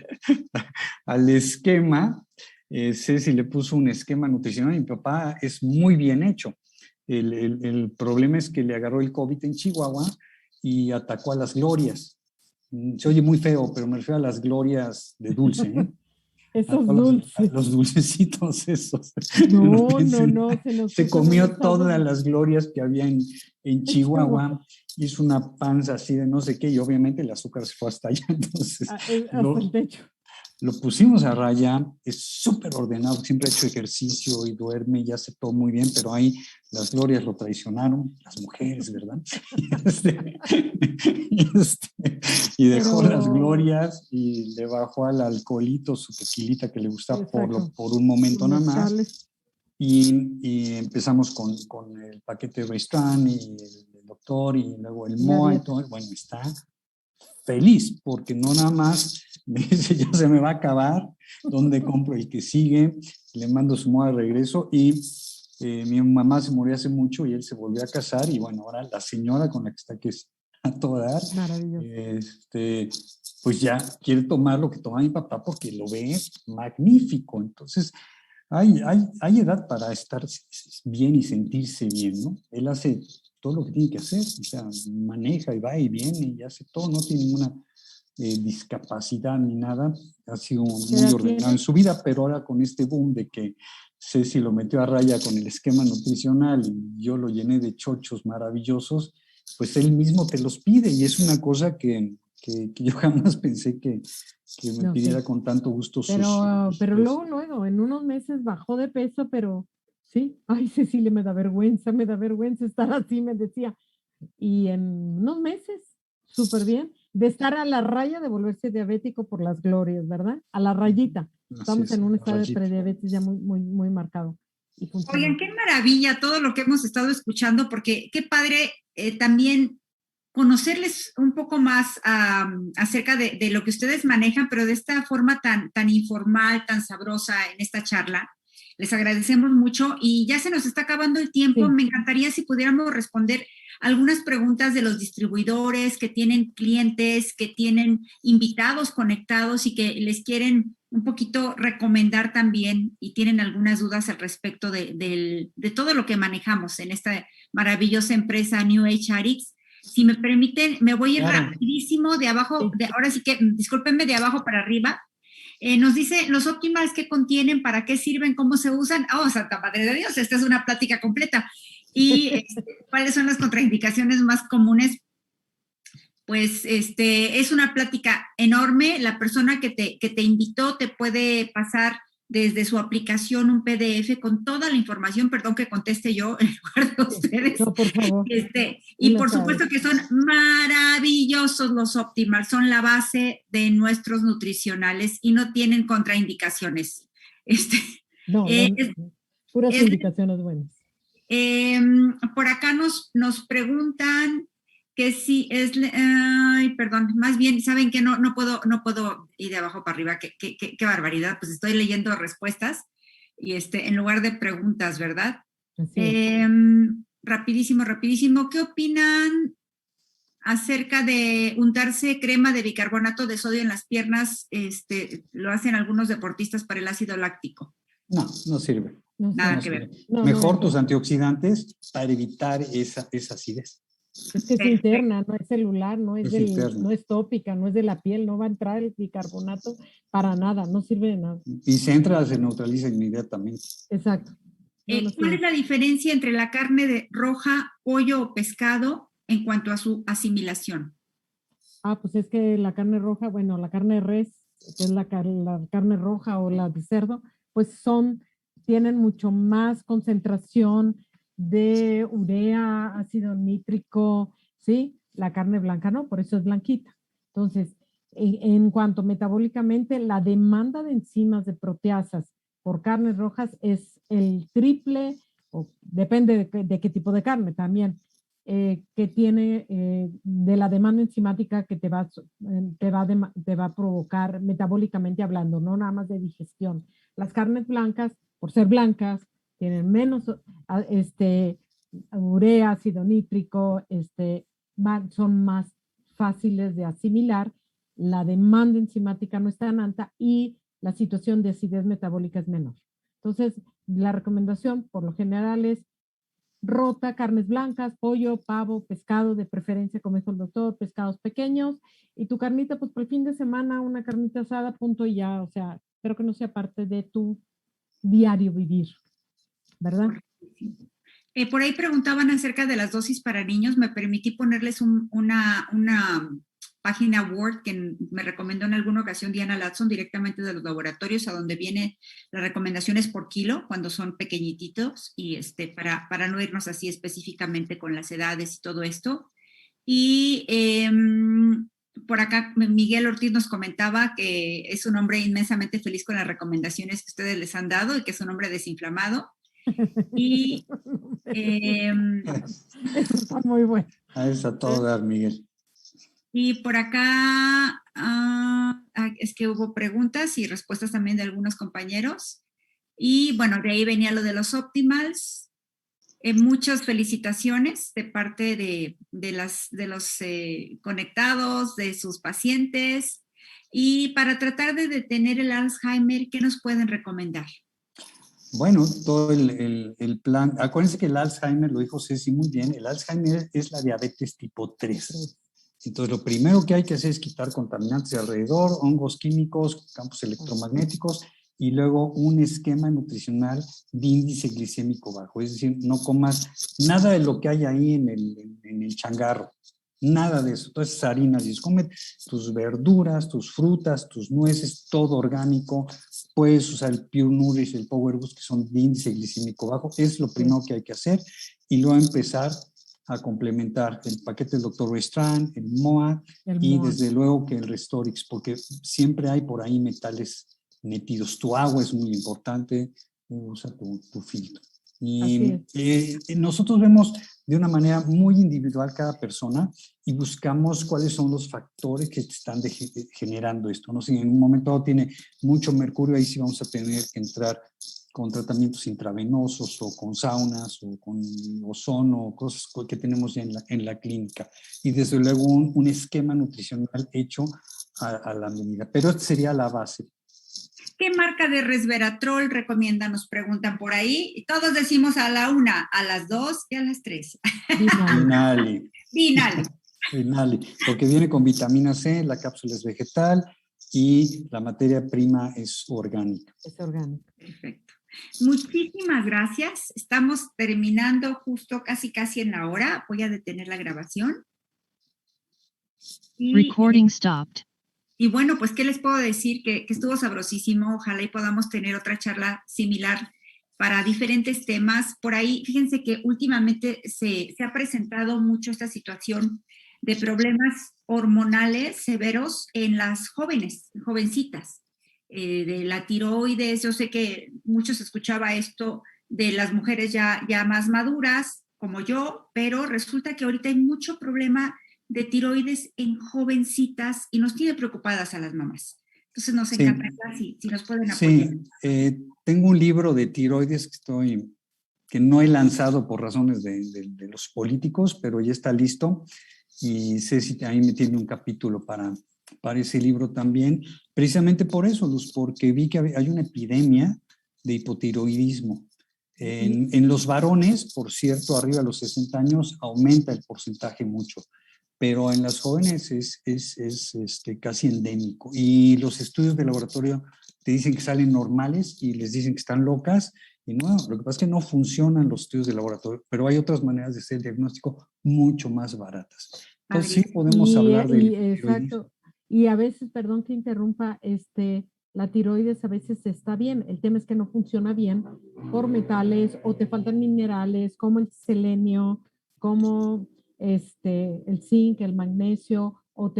esquema. Ceci le puso un esquema nutricional y mi papá es muy bien hecho. El problema es que le agarró el COVID en Chihuahua y atacó a las glorias. Se oye muy feo, pero me refiero a las glorias de dulce, ¿eh? A Esos todos dulces. los dulcecitos esos. No, Se se nos comió echaba todas las glorias que había en en Chihuahua. Chihuahua, hizo una panza así de no sé qué, y obviamente el azúcar se fue hasta allá. Entonces, Hasta el techo. lo pusimos a raya, es súper ordenado, siempre ha hecho ejercicio y duerme y hace todo muy bien, pero ahí las glorias lo traicionaron, las mujeres, ¿verdad? Y dejó las Pero, glorias y le bajó al alcoholito su tequilita que le gusta exacto, por un los momento nada más. mezcales. Y empezamos con el paquete de Restran y el doctor y luego el Y la MOA y dieta. todo. Bueno, está feliz porque no nada más me dice ya se me va a acabar, ¿dónde compro el que sigue? Le mando su MOA de regreso y mi mamá se murió hace mucho y él se volvió a casar y bueno, ahora la señora con la que está aquí es a todo dar, Maravilloso. pues ya quiere tomar lo que toma mi papá porque lo ve magnífico. Entonces, hay edad para estar bien y sentirse bien, ¿no? Él hace todo lo que tiene que hacer, o sea, maneja y va y viene y hace todo, no tiene ninguna discapacidad ni nada, ha sido ¿Qué muy edad ordenado en tiene? su vida, pero ahora con este boom de que Ceci lo metió a raya con el esquema nutricional y yo lo llené de chochos maravillosos, pues él mismo te los pide y es una cosa que yo jamás pensé que me No pidiera sé. con tanto gusto Pero luego, en unos meses bajó de peso, pero sí. Ay, Cecilia, me da vergüenza estar así, me decía. Y en unos meses, súper bien, de estar a la raya de volverse diabético por las glorias, ¿verdad? A la rayita. así Estamos es, en un la estado de rayita. prediabetes ya muy marcado y Oigan, funcional. qué maravilla todo lo que hemos estado escuchando, porque qué padre también conocerles un poco más acerca de lo que ustedes manejan, pero de esta forma tan informal, tan sabrosa en esta charla. Les agradecemos mucho y ya se nos está acabando el tiempo. Sí, Me encantaría si pudiéramos responder algunas preguntas de los distribuidores que tienen clientes, que tienen invitados conectados y que les quieren un poquito recomendar también y tienen algunas dudas al respecto de todo lo que manejamos en esta maravillosa empresa New Age RX. Si me permiten, me voy a ir Claro. rapidísimo de abajo, sí. ahora sí que, discúlpenme, de abajo para arriba. Nos dice los óptimos que contienen, para qué sirven, cómo se usan. Oh, Santa Madre de Dios, esta es una plática completa. Y cuáles son las contraindicaciones más comunes. Pues es una plática enorme. La persona que te invitó te puede pasar desde su aplicación un PDF con toda la información, perdón que conteste yo en lugar de ustedes. No, por favor. Y por supuesto que son maravillosos los Optimal, son la base de nuestros nutricionales y no tienen contraindicaciones. No, puras indicaciones buenas. Por acá nos preguntan que si es, ay, perdón, más bien, ¿saben qué? No puedo ir de abajo para arriba, qué barbaridad, pues estoy leyendo respuestas y en lugar de preguntas, ¿verdad? Rapidísimo, ¿qué opinan acerca de untarse crema de bicarbonato de sodio en las piernas? Lo hacen algunos deportistas para el ácido láctico. No sirve. Nada que ver. Mejor tus antioxidantes para evitar esa acidez. Es que es interna, no es celular, no es tópica, no es de la piel, no va a entrar el bicarbonato para nada, no sirve de nada. Y si entra, se neutraliza inmediatamente. Exacto. ¿Cuál es la diferencia entre la carne de roja, pollo o pescado en cuanto a su asimilación? Pues es que la carne roja, bueno, la carne de res, que es la carne roja o la de cerdo, pues tienen mucho más concentración de urea, ácido nítrico, ¿sí? La carne blanca no, por eso es blanquita. Entonces, en cuanto metabólicamente, la demanda de enzimas de proteasas por carnes rojas es el triple, o depende de qué tipo de carne también, que tiene de la demanda enzimática que te va a provocar metabólicamente hablando, no nada más de digestión. Las carnes blancas, por ser blancas, tienen menos urea, ácido nítrico, son más fáciles de asimilar, la demanda enzimática no es tan alta y la situación de acidez metabólica es menor. Entonces, la recomendación por lo general es rota, carnes blancas, pollo, pavo, pescado, de preferencia, como dijo el doctor, pescados pequeños, y tu carnita, pues por el fin de semana, una carnita asada, punto y ya, o sea, espero que no sea parte de tu diario vivir, ¿verdad? Por ahí preguntaban acerca de las dosis para niños, me permití ponerles una página Word que me recomendó en alguna ocasión Diana Latson directamente de los laboratorios, a donde vienen las recomendaciones por kilo cuando son pequeñititos y para no irnos así específicamente con las edades y todo esto. Y por acá Miguel Ortiz nos comentaba que es un hombre inmensamente feliz con las recomendaciones que ustedes les han dado y que es un hombre desinflamado. Y eso está muy bueno. Es a todo dar, Miguel. Y por acá es que hubo preguntas y respuestas también de algunos compañeros. Y bueno, de ahí venía lo de los Optimals. Muchas felicitaciones de parte de los conectados, de sus pacientes. Y para tratar de detener el Alzheimer, ¿qué nos pueden recomendar? Bueno, todo el plan, acuérdense que el Alzheimer, lo dijo Ceci muy bien, el Alzheimer es la diabetes tipo 3. Entonces, lo primero que hay que hacer es quitar contaminantes de alrededor, hongos químicos, campos electromagnéticos, y luego un esquema nutricional de índice glicémico bajo. Es decir, no comas nada de lo que hay ahí en el changarro. Nada de eso, todas esas harinas. Y come tus verduras, tus frutas, tus nueces, todo orgánico. Puedes usar el Pure Nourish, el Power Boost, que son de índice glicémico bajo. Es lo primero que hay que hacer. Y luego empezar a complementar el paquete del Dr. Ray Strand, el MOA y desde luego que el Restorix, porque siempre hay por ahí metales metidos. Tu agua es muy importante, usa tu filtro. Y nosotros vemos de una manera muy individual cada persona y buscamos cuáles son los factores que están generando esto. ¿No? Si en un momento dado tiene mucho mercurio, ahí sí vamos a tener que entrar con tratamientos intravenosos o con saunas o con ozono, cosas que tenemos ya en la clínica. Y desde luego un esquema nutricional hecho a la medida. Pero esta sería la base. ¿Qué marca de resveratrol recomienda? Nos preguntan por ahí. Y todos decimos a la 1, a las 2 y a las 3. Vinali. Vinali. Porque viene con vitamina C, la cápsula es vegetal y la materia prima es orgánica. Es orgánica. Perfecto. Muchísimas gracias. Estamos terminando justo casi en la hora. Voy a detener la grabación. Recording stopped. Y bueno, pues, ¿qué les puedo decir? Que estuvo sabrosísimo. Ojalá y podamos tener otra charla similar para diferentes temas. Por ahí, fíjense que últimamente se ha presentado mucho esta situación de problemas hormonales severos en las jóvenes, jovencitas, de la tiroides. Yo sé que muchos escuchaba esto de las mujeres ya más maduras, como yo, pero resulta que ahorita hay mucho problema de tiroides en jovencitas y nos tiene preocupadas a las mamás. Entonces nos Sí, encantaría si nos pueden apoyar. sí, tengo un libro de tiroides que no he lanzado por razones de los políticos, pero ya está listo. Y Ceci ahí me tiene un capítulo para ese libro también, precisamente por eso, Luz, porque vi que hay una epidemia de hipotiroidismo. En los varones, por cierto, arriba de los 60 años, aumenta el porcentaje mucho, pero en las jóvenes es casi endémico. Y los estudios de laboratorio te dicen que salen normales y les dicen que están locas. Y no, lo que pasa es que no funcionan los estudios de laboratorio, pero hay otras maneras de hacer el diagnóstico mucho más baratas. Entonces sí podemos hablar del tiroidismo. Exacto. Y a veces, perdón que interrumpa, la tiroides a veces está bien. El tema es que no funciona bien por metales o te faltan minerales como el selenio, como el zinc, el magnesio, o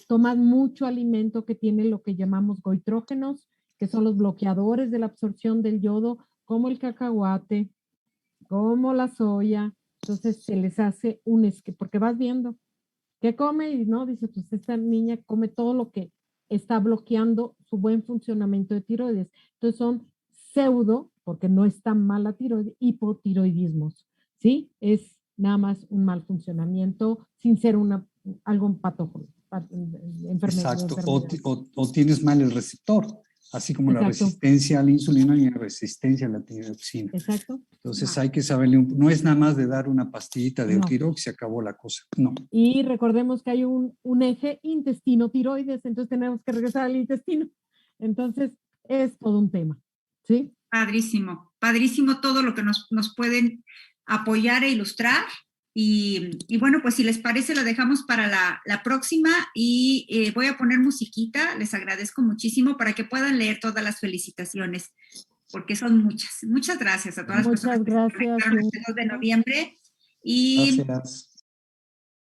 tomas mucho alimento que tiene lo que llamamos goitrógenos, que son los bloqueadores de la absorción del yodo, como el cacahuate, como la soya. Entonces se les hace porque vas viendo qué come y no, dice, pues esta niña come todo lo que está bloqueando su buen funcionamiento de tiroides. Entonces son pseudo, porque no es tan mala tiroides, hipotiroidismos, ¿sí? Es nada más un mal funcionamiento sin ser algo patógeno, Exacto, enfermedad. o tienes mal el receptor, así como la Exacto, resistencia a la insulina y la resistencia a la tiroxina. exacto. Entonces hay que saberle, no es nada más de dar una pastillita de No. Eutirox y se acabó la cosa, no. Y recordemos que hay un eje intestino-tiroides, entonces tenemos que regresar al intestino. Entonces es todo un tema, ¿sí? Padrísimo, padrísimo todo lo que nos pueden apoyar e ilustrar. Y bueno, pues si les parece, lo dejamos para la próxima y voy a poner musiquita. Les agradezco muchísimo para que puedan leer todas las felicitaciones, porque son muchas. Muchas gracias a todas las personas Muchas que se gracias. conectaron este 2 de noviembre. Y Gracias.